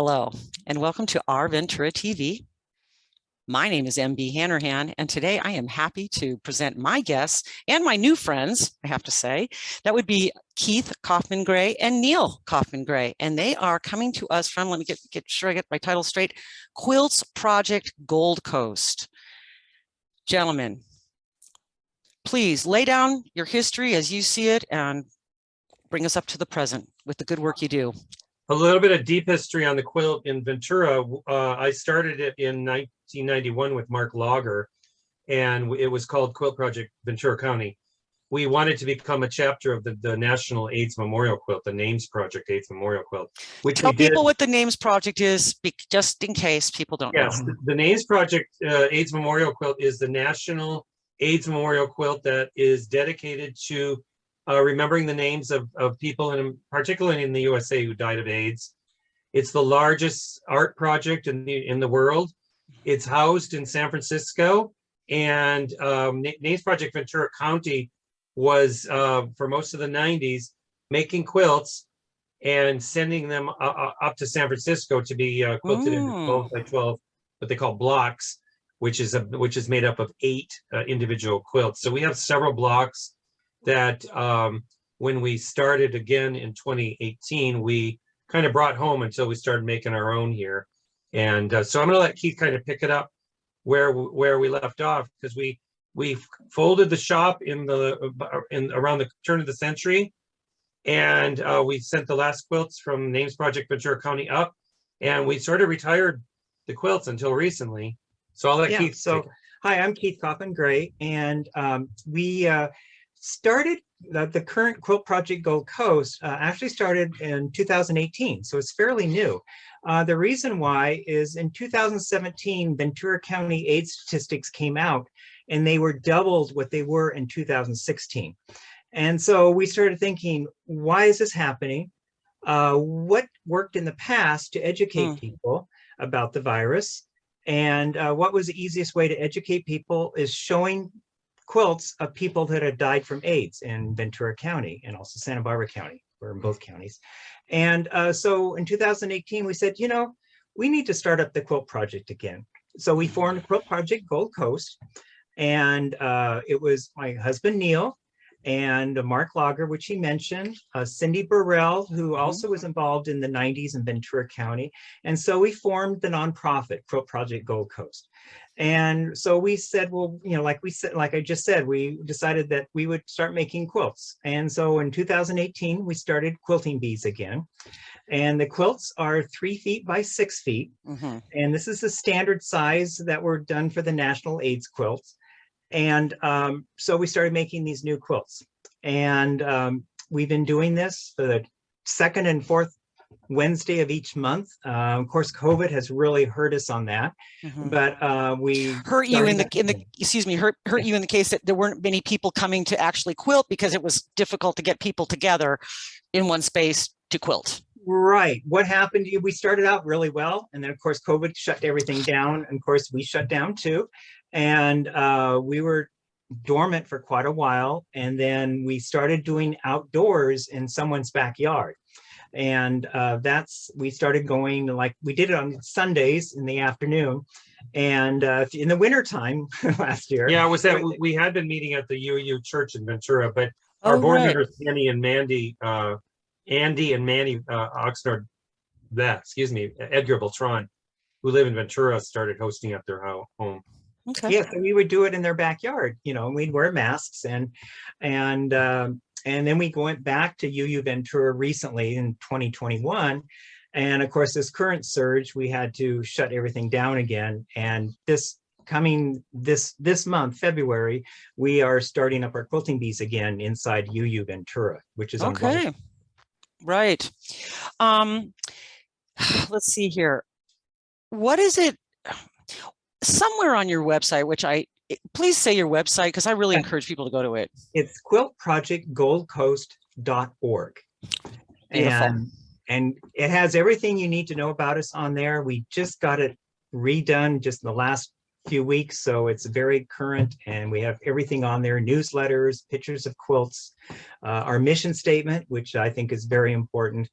Hello, and welcome to Our Ventura TV. My name is MB Hanrahan, and today I am happy to present my guests and my new friends, I have to say. That would be Keith Coffman-Grey and Neil Coffman-Grey, and they are coming to us from, let me get sure I get my title straight, Quilt Project Gold Coast. Gentlemen, please lay down your history as you see it and bring us up to the present with the good work you do. A little bit of deep history on the quilt in Ventura. I started it in 1991 with Mark Lager, and it was called Quilt Project Ventura County. We wanted to become a chapter of the National AIDS Memorial Quilt, the NAMES Project AIDS Memorial Quilt, which Tell we did. people what the NAMES Project is, just in case people don't know. Yes, the NAMES Project AIDS Memorial Quilt is the National AIDS Memorial Quilt that is dedicated to remembering the names of people, particularly in the USA, who died of AIDS. It's the largest art project in the world. It's housed in San Francisco, and NAMES Project Ventura County was, for most of the 90s, making quilts and sending them up to San Francisco to be quilted into 12 by 12, what they call blocks, which is made up of 8 individual quilts. So we have several blocks that when we started again in 2018, we kind of brought home until we started making our own here. And so I'm going to let Keith kind of pick it up where we left off, because we folded the shop around the turn of the century, and we sent the last quilts from NAMES Project Ventura County up, and we sort of retired the quilts until recently. So I'll let Keith. So hi, I'm Keith Coffman-Grey, and we started the current Quilt Project Gold Coast actually started in 2018, so it's fairly new. The reason why is in 2017, Ventura County AIDS statistics came out, and they were doubled what they were in 2016. And so we started thinking, why is this happening? What worked in the past to educate people about the virus? And what was the easiest way to educate people is showing quilts of people that had died from AIDS in Ventura County and also Santa Barbara County. We're in both counties. And so in 2018, we said, we need to start up the Quilt Project again. So we formed Quilt Project Gold Coast, and it was my husband, Neil, and Mark Lager, which he mentioned, Cindy Burrell, who also was involved in the 90s in Ventura County. And so we formed the nonprofit Quilt Project Gold Coast. And so we said, well, like I just said, we decided that we would start making quilts. And so in 2018, we started quilting bees again. And the quilts are 3 feet by 6 feet. And this is the standard size that were done for the National AIDS quilts. And so we started making these new quilts. And we've been doing this for the second and fourth Wednesday of each month. Of course, COVID has really hurt us on that, but we hurt you in the case that there weren't many people coming to actually quilt because it was difficult to get people together in one space to quilt. Right. What happened? We started out really well, and then of course COVID shut everything down, and of course we shut down too, and we were dormant for quite a while, and then we started doing outdoors in someone's backyard. And we started going, like we did it on Sundays in the afternoon, and in the wintertime last year. Yeah, we had been meeting at the UU Church in Ventura, but our board members, Andy and Mandy Oxnard, Edgar Beltran, who live in Ventura, started hosting at their home. Okay. Yeah, so we would do it in their backyard, and we'd wear masks, and then we went back to UU Ventura recently in 2021. And of course, this current surge, we had to shut everything down again. And this month, February, we are starting up our quilting bees again inside UU Ventura, which is okay. Right. Let's see here. What is it? Somewhere on your website, please say your website, because I really encourage people to go to it. It's quiltprojectgoldcoast.org. And it has everything you need to know about us on there. We just got it redone just in the last few weeks, so it's very current, and we have everything on there, newsletters, pictures of quilts, our mission statement, which I think is very important.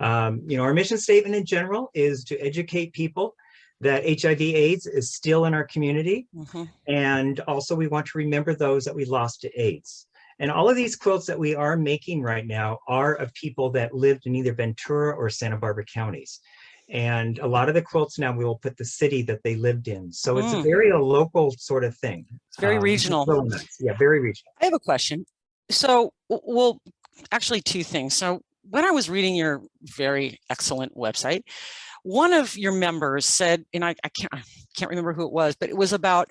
Our mission statement in general is to educate people that HIV/AIDS is still in our community. Mm-hmm. And also we want to remember those that we lost to AIDS. And all of these quilts that we are making right now are of people that lived in either Ventura or Santa Barbara counties. And a lot of the quilts now, we will put the city that they lived in. So it's a very local sort of thing. It's very regional. Really nice. Yeah, very regional. I have a question. So, well, actually two things. So when I was reading your very excellent website, one of your members said, and I can't remember who it was, but it was about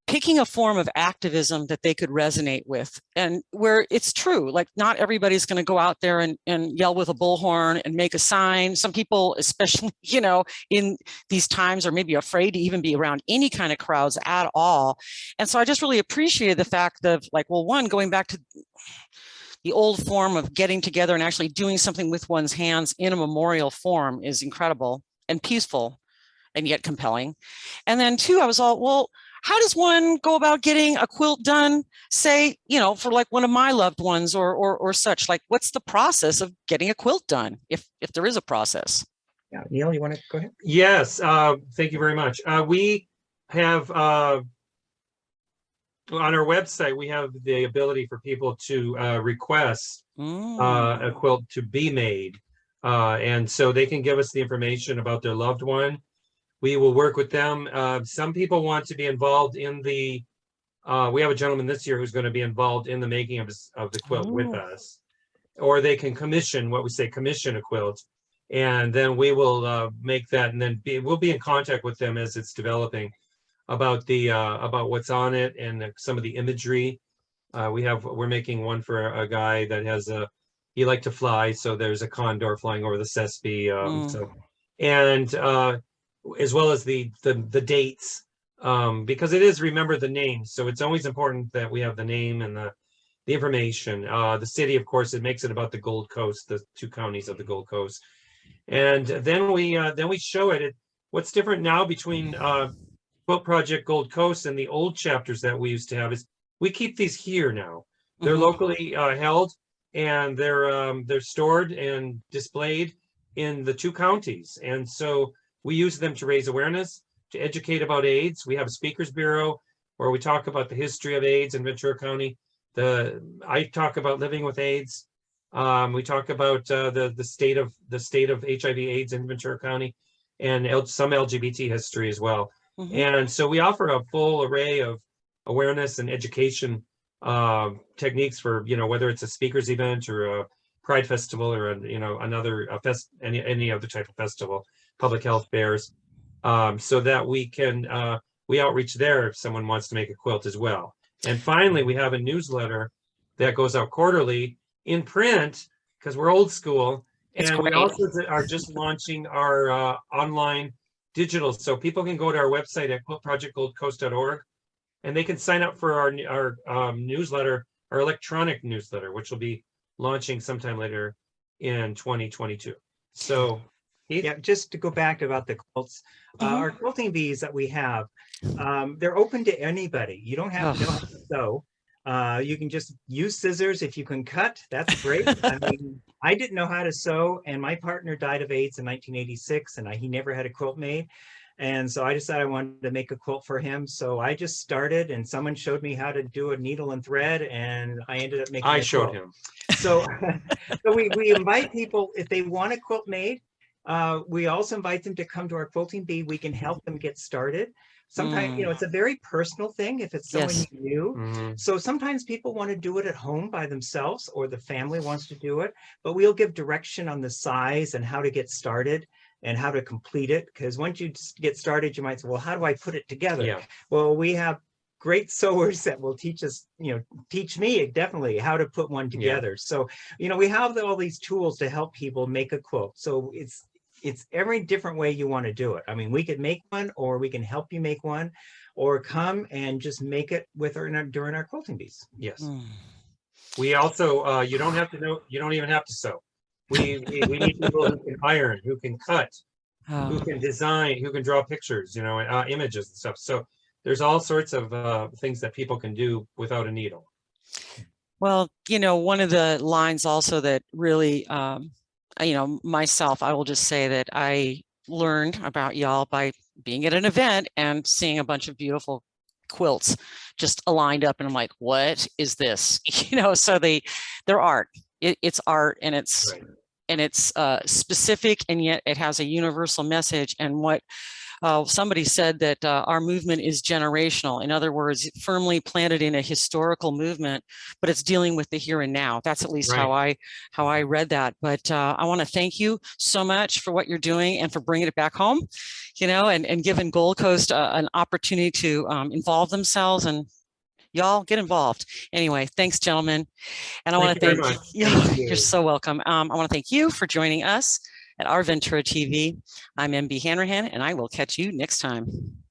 picking a form of activism that they could resonate with, and where it's true, like not everybody's going to go out there and yell with a bullhorn and make a sign. Some people, especially, in these times, are maybe afraid to even be around any kind of crowds at all. And so I just really appreciated the fact of, like, well, one, going back to the old form of getting together and actually doing something with one's hands in a memorial form is incredible and peaceful and yet compelling. And then two, I was all, well, how does one go about getting a quilt done, say, for like one of my loved ones or such? Like, what's the process of getting a quilt done, if there is a process? Yeah, Neil, you want to go ahead? Yes, thank you very much. We have, on our website, we have the ability for people to request a quilt to be made. And so they can give us the information about their loved one. We will work with them. Some people want to be involved in the, we have a gentleman this year who's going to be involved in the making of the quilt with us. Or they can commission, commission a quilt. And then we will make that, and then we'll be in contact with them as it's developing about about what's on it and some of the imagery. We're making one for a guy that has he liked to fly, so there's a condor flying over the Sespe. As well as the dates, because it is remember the name. So it's always important that we have the name and the information. The city, of course, it makes it about the Gold Coast, the 2 counties of the Gold Coast. And then we show it. What's different now between Quilt Project Gold Coast and the old chapters that we used to have is we keep these here now. They're locally held, and they're stored and displayed in the 2 counties. And so we use them to raise awareness, to educate about AIDS. We have a speakers bureau where we talk about the history of AIDS in Ventura County. I talk about living with AIDS. We talk about the state of HIV/AIDS in Ventura County, and some LGBT history as well. And so we offer a full array of awareness and education techniques for whether it's a speakers event or a Pride Festival or any other type of festival, public health fairs, so that we outreach there if someone wants to make a quilt as well. And finally, we have a newsletter that goes out quarterly in print, because we're old school. And we also are just launching our online digital, so people can go to our website at quiltprojectgoldcoast.org, and they can sign up for our newsletter, our electronic newsletter, which will be launching sometime later in 2022. So Keith? Yeah, just to go back about the quilts, our quilting bees that we have, they're open to anybody. You don't have to sew. You can just use scissors. If you can cut, that's great. I mean, I didn't know how to sew, and my partner died of AIDS in 1986, and he never had a quilt made. And so I decided I wanted to make a quilt for him. So I just started, and someone showed me how to do a needle and thread, and I ended up making. I showed him. So, we invite people if they want a quilt made. We also invite them to come to our quilting bee. We can help them get started. Sometimes, it's a very personal thing if it's someone you knew. So sometimes people want to do it at home by themselves, or the family wants to do it, but we'll give direction on the size and how to get started and how to complete it. Because once you get started, you might say, well, how do I put it together? Yeah. Well, we have great sewers that will teach us, teach me definitely how to put one together. Yeah. So, we have all these tools to help people make a quilt. So it's every different way you want to do it. I mean, we could make one, or we can help you make one, or come and just make it with during our quilting bees. Yes. We also, you don't have to know, you don't even have to sew. We need people who can iron, who can cut, who can design, who can draw pictures, images and stuff. So there's all sorts of things that people can do without a needle. Well, you know, one of the lines also that really, you know, myself, I will just say that I learned about y'all by being at an event and seeing a bunch of beautiful quilts just aligned up, and I'm like, what is this? You know, so they're art. It's art, and it's Right. and it's specific, and yet it has a universal message. And what somebody said that our movement is generational. In other words, firmly planted in a historical movement, but it's dealing with the here and now. That's at least Right. how I read that. But I want to thank you so much for what you're doing and for bringing it back home, you know, and giving Gold Coast an opportunity to involve themselves, and y'all get involved. Anyway, thanks, gentlemen. And I want to Thank you thank very much. you. Thank you. You're so welcome. I want to thank you for joining us at Our Ventura TV. I'm MB Hanrahan, and I will catch you next time.